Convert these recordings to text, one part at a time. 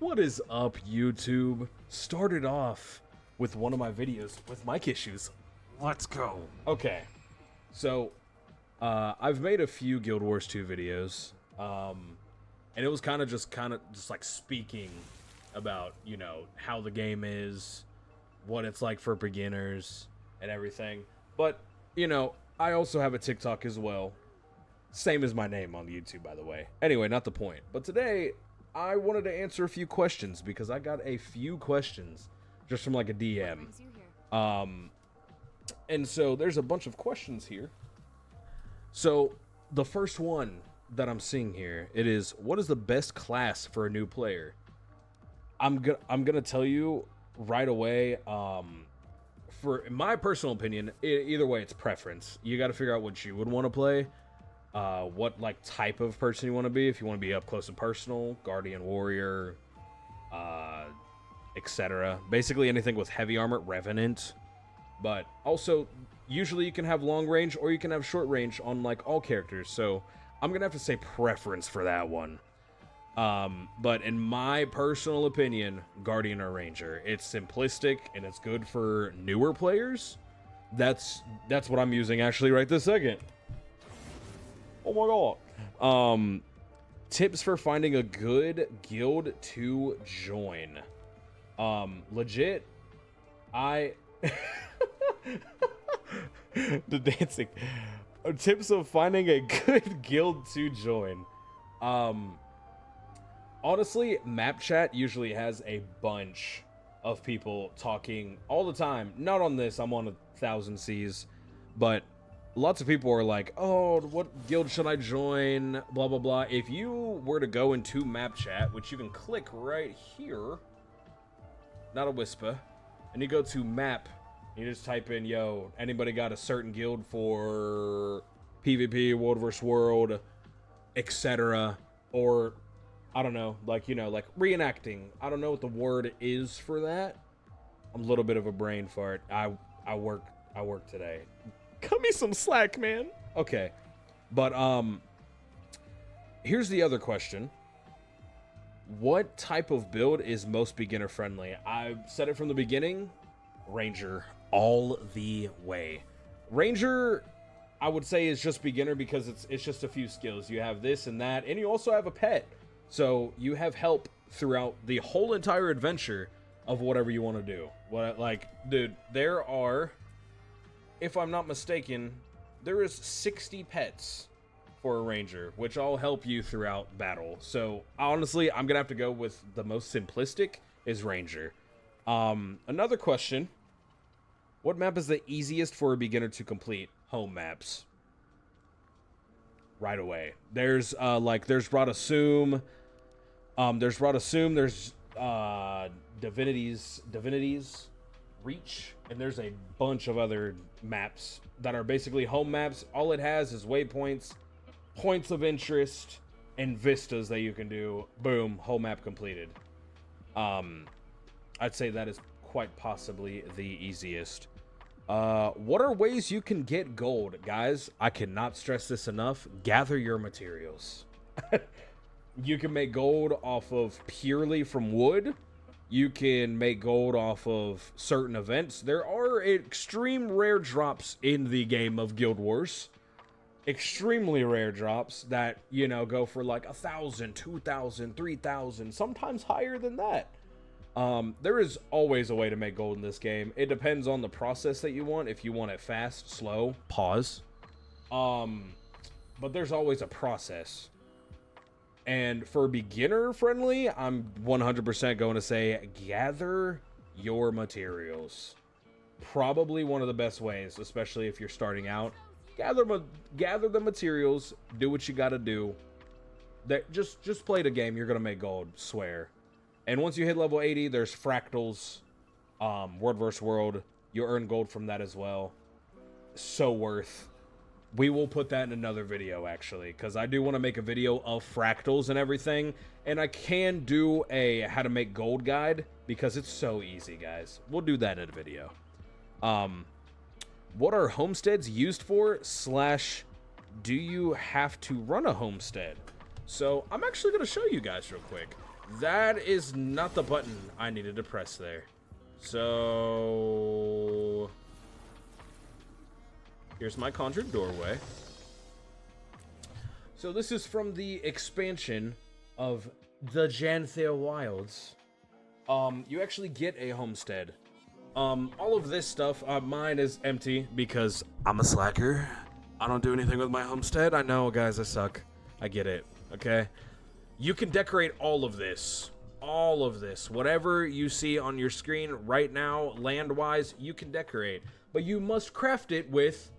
What is up, YouTube? Started off with one of my videos with mic issues. Let's go. Okay, so I've made a few Guild Wars 2 videos, and it was kind of just like speaking about, you know, how the game is, what it's like for beginners, and everything. But, you know, I also have a TikTok as well. Same as my name on YouTube, by the way. Anyway, not the point. But today, I wanted to answer a few questions because I got a few questions just from like a DM. And so there's a bunch of questions here. So the first one that I'm seeing here, it is, what is the best class for a new player? I'm gonna tell you right away. For in my personal opinion, either way, it's preference. You got to figure out what you would want to play. What like type of person you want to be. If you want to be up close and personal, guardian, warrior, etc. Basically anything with heavy armor, revenant. But also, usually you can have long range or you can have short range on like all characters. So I'm gonna have to say preference for that one. But in my personal opinion, guardian or ranger. It's simplistic and it's good for newer players. That's what I'm using actually right this second. Oh my god. Tips for finding a good guild to join. Legit, the dancing. Tips of finding a good guild to join. Honestly, map chat usually has a bunch of people talking all the time. Not on this, I'm on 1,000 Cs, but lots of people are like, oh, what guild should I join? Blah, blah, blah. If you were to go into map chat, which you can click right here, not a whisper, and you go to map, you just type in, yo, anybody got a certain guild for PvP, World vs. World, etc. Or, I don't know, like, you know, like reenacting. I don't know what the word is for that. I'm a little bit of a brain fart. I work today. Cut me some slack, man. Okay. But here's the other question. What type of build is most beginner friendly? I've said it from the beginning. Ranger all the way. Ranger, I would say, is just beginner because it's just a few skills. You have this and that, and you also have a pet. So you have help throughout the whole entire adventure of whatever you want to do. Like, dude, there are, if I'm not mistaken, there is 60 pets for a ranger, which all help you throughout battle. So honestly, I'm gonna have to go with the most simplistic is ranger. Another question: what map is the easiest for a beginner to complete? Home maps. Right away. There's there's Radasum. There's Divinity's Reach, and there's a bunch of other maps that are basically home maps. All it has is waypoints, points of interest, and vistas that you can do. Boom, whole map completed. I'd say that is quite possibly the easiest. What are ways you can get gold? Guys, I cannot stress this enough. Gather your materials. You can make gold off of purely from wood. You can make gold off of certain events. There are extreme rare drops in the game of Guild Wars. Extremely rare drops that, you know, go for like 1,000, 2,000, 3,000, sometimes higher than that. There is always a way to make gold in this game. It depends on the process that you want. If you want it fast, slow, pause. But there's always a process. And for beginner friendly, I'm 100% going to say gather your materials. Probably one of the best ways, especially if you're starting out. Gather the materials, do what you got to do. Just play the game, you're going to make gold, swear. And once you hit level 80, there's fractals, World vs. World. You earn gold from that as well. So worth. We will put that in another video, actually, because I do want to make a video of fractals and everything. And I can do a how to make gold guide, because it's so easy, guys. We'll do that in a video. What are homesteads used for? / do you have to run a homestead? So I'm actually going to show you guys real quick. That is not the button I needed to press there. So here's my conjured doorway. So this is from the expansion of the Janthea Wilds. You actually get a homestead. All of this stuff, mine is empty because I'm a slacker. I don't do anything with my homestead. I know, guys, I suck. I get it, okay? You can decorate all of this. All of this. Whatever you see on your screen right now, land-wise, you can decorate. But you must craft it with...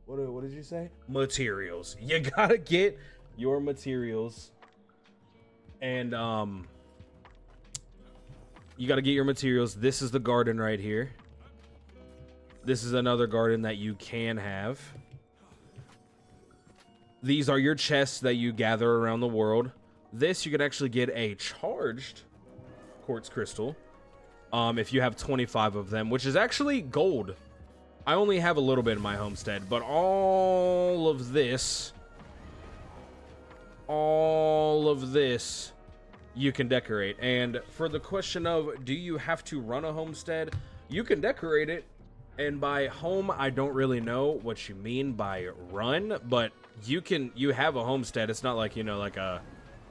What did you say? Materials. You gotta get your materials. And, you gotta get your materials. This is the garden right here. This is another garden that you can have. These are your chests that you gather around the world. This, you can actually get a charged quartz crystal. If you have 25 of them, which is actually gold. I only have a little bit in my homestead, but all of this, you can decorate. And for the question of, do you have to run a homestead? You can decorate it. And by home, I don't really know what you mean by run, but you have a homestead. It's not like, you know, like a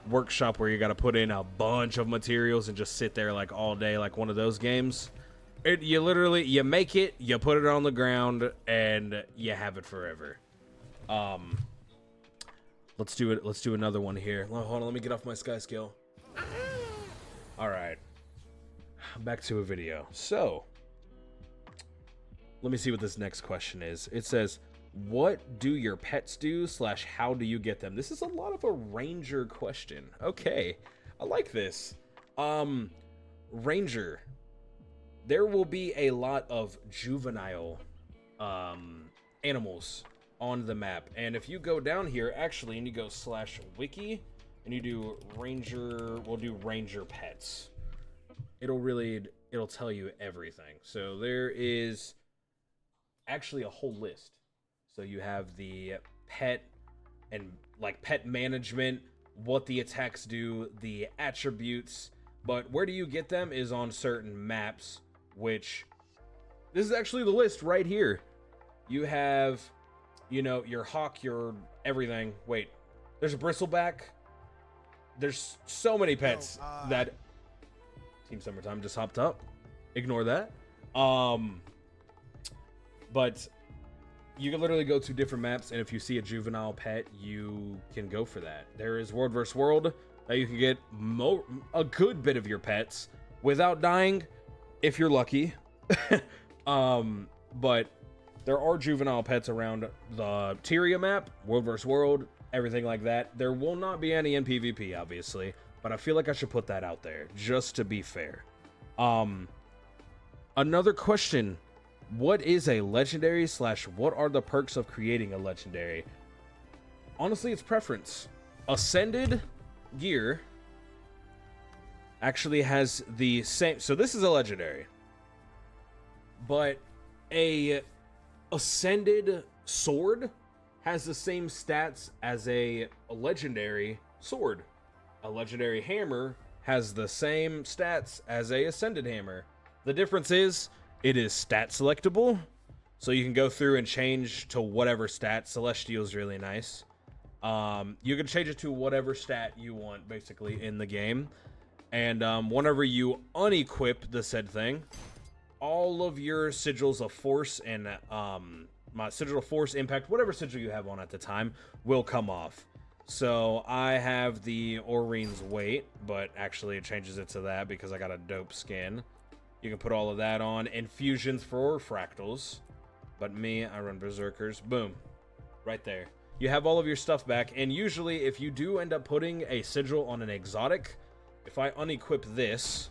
workshop where you got to put in a bunch of materials and just sit there like all day, like one of those games. You literally, you make it, you put it on the ground, and you have it forever. Let's do it. Let's do another one here. Hold on, let me get off my sky scale. All right, back to a video. So let me see what this next question is. It says, what do your pets do / how do you get them? This is a lot of a ranger question. Okay, I like this. Ranger, there will be a lot of juvenile animals on the map. And if you go down here, actually, and you go /wiki, and you do ranger, we'll do ranger pets. It'll tell you everything. So there is actually a whole list. So you have the pet and like pet management, what the attacks do, the attributes, but where do you get them is on certain maps, which this is actually the list right here. You have, you know, your hawk, your everything. Wait, there's a bristleback. There's so many pets that Team Summertime just hopped up. Ignore that. But you can literally go to different maps, and if you see a juvenile pet, you can go for that. There is World vs. World that you can get a good bit of your pets without dying, if you're lucky. But there are juvenile pets around the Tyria map, World vs. World, everything like that. There will not be any in PvP, obviously, but I feel like I should put that out there, just to be fair. Another question. What is a legendary / what are the perks of creating a legendary? Honestly, it's preference. Ascended gear actually has the same... So this is a legendary. But a ascended sword has the same stats as a legendary sword. A legendary hammer has the same stats as a ascended hammer. The difference is it is stat selectable, so you can go through and change to whatever stat. Celestial is really nice. You can change it to whatever stat you want, basically, in the game. And whenever you unequip the said thing, all of your sigils of force and my sigil of force, impact, whatever sigil you have on at the time, will come off. So I have the Orion's weight, but actually it changes it to that because I got a dope skin. You can put all of that on. Infusions for fractals. But me, I run berserkers. Boom. Right there. You have all of your stuff back. And usually, if you do end up putting a sigil on an exotic, if I unequip this,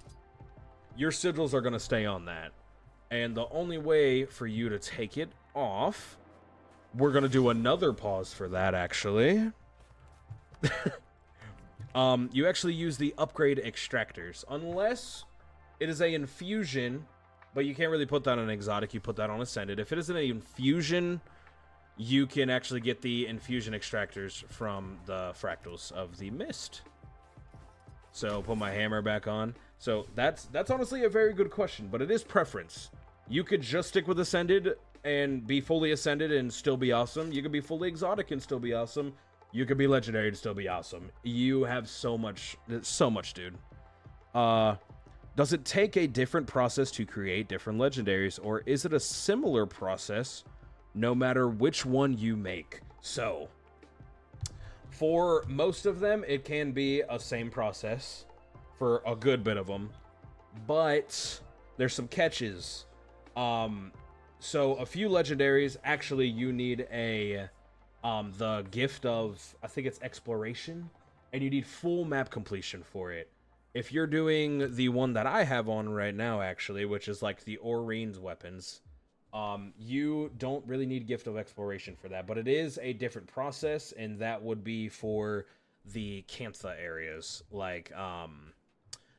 your sigils are going to stay on that. And the only way for you to take it off, we're going to do another pause for that, actually. You actually use the upgrade extractors. Unless... it is a infusion, but you can't really put that on an exotic. You put that on ascended. If it is an infusion, you can actually get the infusion extractors from the fractals of the mist. So put my hammer back on. So that's honestly a very good question, but it is preference. You could just stick with Ascended and be fully Ascended and still be awesome. You could be fully Exotic and still be awesome. You could be Legendary and still be awesome. You have so much, dude. Does it take a different process to create different legendaries, or is it a similar process no matter which one you make? So, for most of them, it can be a same process for a good bit of them, but there's some catches. So a few legendaries, actually, you need the gift of, I think it's exploration, and you need full map completion for it. If you're doing the one that I have on right now, actually, which is like the Orine's weapons, you don't really need gift of exploration for that, but it is a different process, and that would be for the Cantha areas. Like,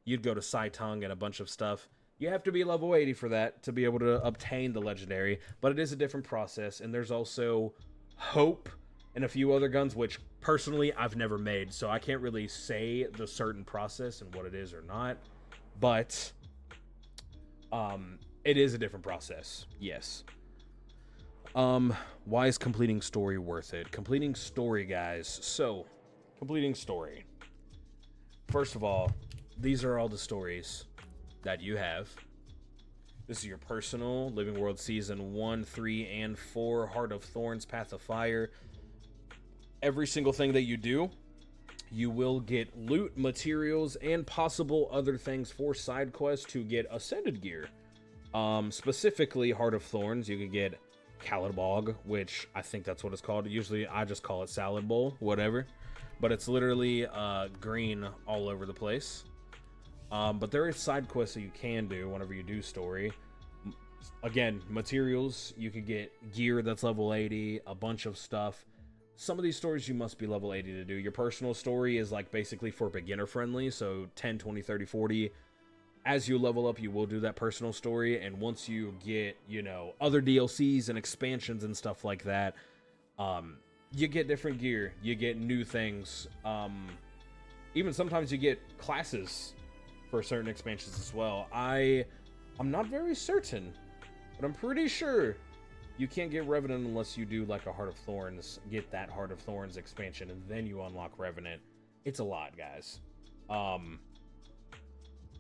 you'd go to Saitung and a bunch of stuff. You have to be level 80 for that to be able to obtain the legendary, but it is a different process, and there's also Hope and a few other guns, which personally I've never made, so I can't really say the certain process and what it is or not, but it is a different process, yes. Why is completing story worth it? Completing story, guys. So, completing story. First of all, these are all the stories that you have. This is your personal Living World Season 1, 3, and 4, Heart of Thorns, Path of Fire. Every single thing that you do, you will get loot, materials, and possible other things for side quests to get Ascended gear. Specifically, Heart of Thorns, you could get Calibog, which I think that's what it's called. Usually, I just call it Salad Bowl, whatever. But it's literally green all over the place. But there is side quests that you can do whenever you do story. Again, materials, you could get gear that's level 80, a bunch of stuff. Some of these stories you must be level 80 to do. Your personal story is like basically for beginner friendly, so 10, 20, 30, 40. As you level up, you will do that personal story, and once you get, you know, other DLCs and expansions and stuff like that, you get different gear, you get new things. Even sometimes you get classes for certain expansions as well. I'm not very certain, but I'm pretty sure you can't get Revenant unless you do like a Heart of Thorns, get that Heart of Thorns expansion, and then you unlock Revenant. It's a lot, guys.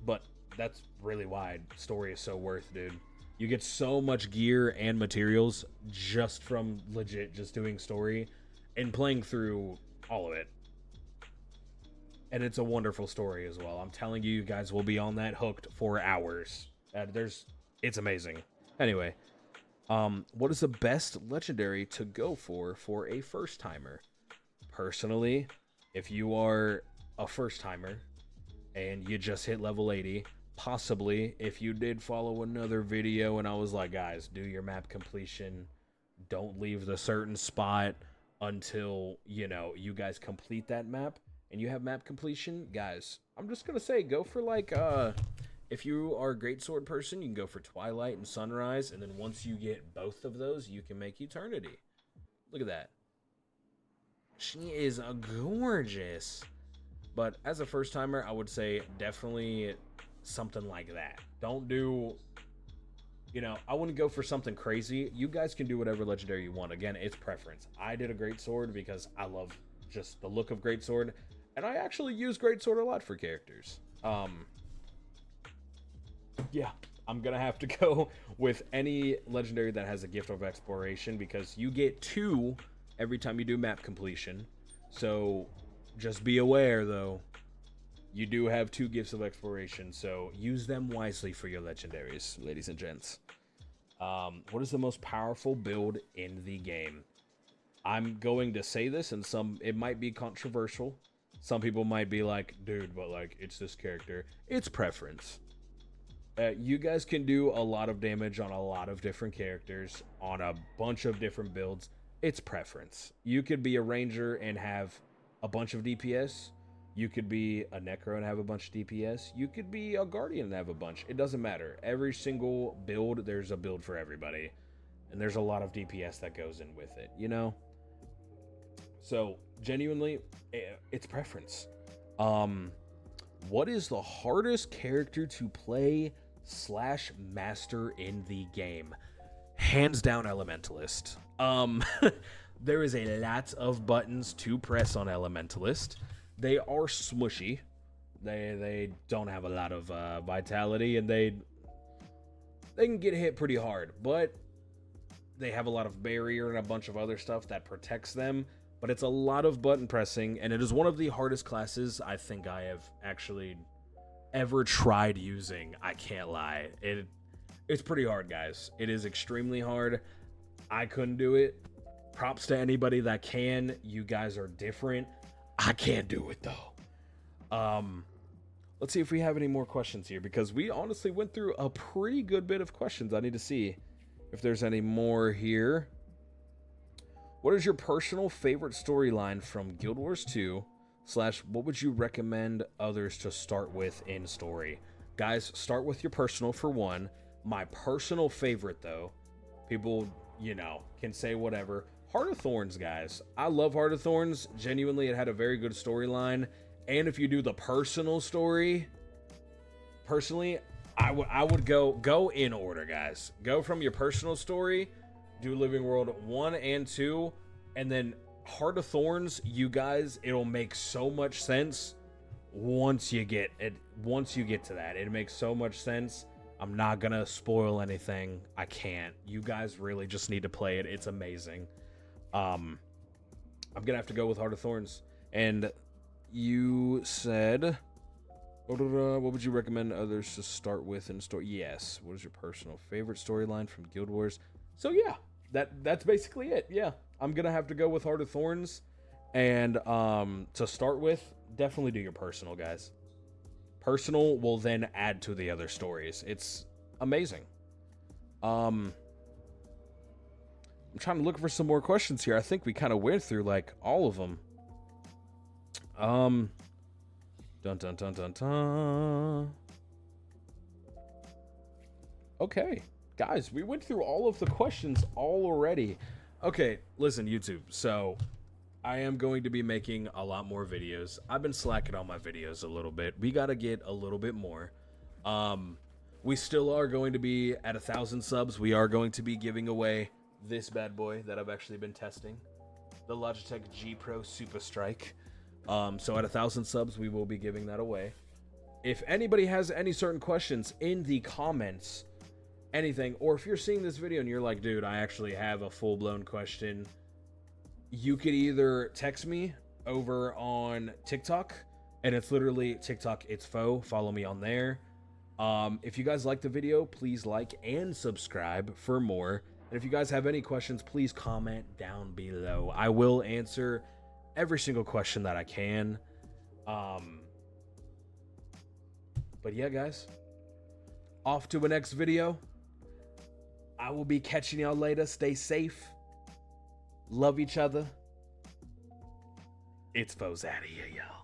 But that's really why story is so worth, dude. You get so much gear and materials just from legit just doing story and playing through all of it. And it's a wonderful story as well. I'm telling you, you guys will be on that hooked for hours. It's amazing. Anyway, what is the best legendary to go for a first timer? Personally, if you are a first timer and you just hit level 80, possibly if you did follow another video and I was like, guys, do your map completion, don't leave the certain spot until, you know, you guys complete that map and you have map completion, guys, I'm just gonna say, go for like, if you are a greatsword person, you can go for Twilight and Sunrise, and then once you get both of those, you can make Eternity. Look at that. She is gorgeous. But as a first timer, I would say definitely something like that. Don't do, you know, I wouldn't go for something crazy. You guys can do whatever legendary you want. Again, it's preference. I did a greatsword because I love just the look of greatsword, and I actually use greatsword a lot for characters. Yeah, I'm gonna have to go with any legendary that has a gift of exploration, because you get 2 every time you do map completion. So just be aware, though, you do have 2 gifts of exploration, so use them wisely for your legendaries, ladies and gents. What is the most powerful build in the game? I'm going to say this, and it might be controversial. Some people might be like, dude, but like, it's this character. It's preference. You guys can do a lot of damage on a lot of different characters, on a bunch of different builds. It's preference. You could be a ranger and have a bunch of DPS. You could be a necro and have a bunch of DPS. You could be a guardian and have a bunch. It doesn't matter. Every single build, there's a build for everybody. And there's a lot of DPS that goes in with it, you know? So, genuinely, it's preference. What is the hardest character to play slash master in the game? Hands down, Elementalist. There is a lot of buttons to press on Elementalist. They are smushy. They don't have a lot of vitality, and they can get hit pretty hard, but they have a lot of barrier and a bunch of other stuff that protects them. But it's a lot of button pressing, and it is one of the hardest classes I think I have actually ever tried using. I can't lie. It's pretty hard, guys. It is extremely hard. I couldn't do it. Props to anybody that can. You guys are different. I can't do it though. Let's see if we have any more questions here, because we honestly went through a pretty good bit of questions. I need to see if there's any more here. What is your personal favorite storyline from Guild Wars 2 / what would you recommend others to start with in story? Guys, start with your personal for one. My personal favorite, though, people, can say whatever. Heart of Thorns, guys. I love Heart of Thorns. Genuinely, it had a very good storyline. And if you do the personal story, personally, I would go in order, guys. Go from your personal story, do Living World 1 and 2, and then Heart of Thorns, you guys, it'll make so much sense once you get to that. It makes so much sense. I'm not gonna spoil anything. I can't. You guys really just need to play it. It's amazing. I'm gonna have to go with Heart of Thorns. And you said, what would you recommend others to start with in story? Yes. What is your personal favorite storyline from Guild Wars? So yeah, that's basically it. Yeah, I'm gonna have to go with Heart of Thorns. And to start with, definitely do your personal, guys. Personal will then add to the other stories. It's amazing. I'm trying to look for some more questions here. I think we kind of went through like all of them. Dun dun dun dun dun. Okay, guys, we went through all of the questions already. Okay, listen, YouTube. So I am going to be making a lot more videos. I've been slacking on my videos a little bit. We got to get a little bit more. We still are going to be at 1,000 subs. We are going to be giving away this bad boy that I've actually been testing, the Logitech G Pro Super Strike. So at 1,000 subs, we will be giving that away. If anybody has any certain questions in the comments, anything, or if you're seeing this video and you're like, dude, I actually have a full-blown question, you could either text me over on TikTok, and it's literally TikTok, it's Faux. Follow me on there. If you guys like the video, please like and subscribe for more. And if you guys have any questions, please comment down below. I will answer every single question that I can. But yeah, guys, off to a next video. I will be catching y'all later. Stay safe. Love each other. It's Foes out of here, y'all.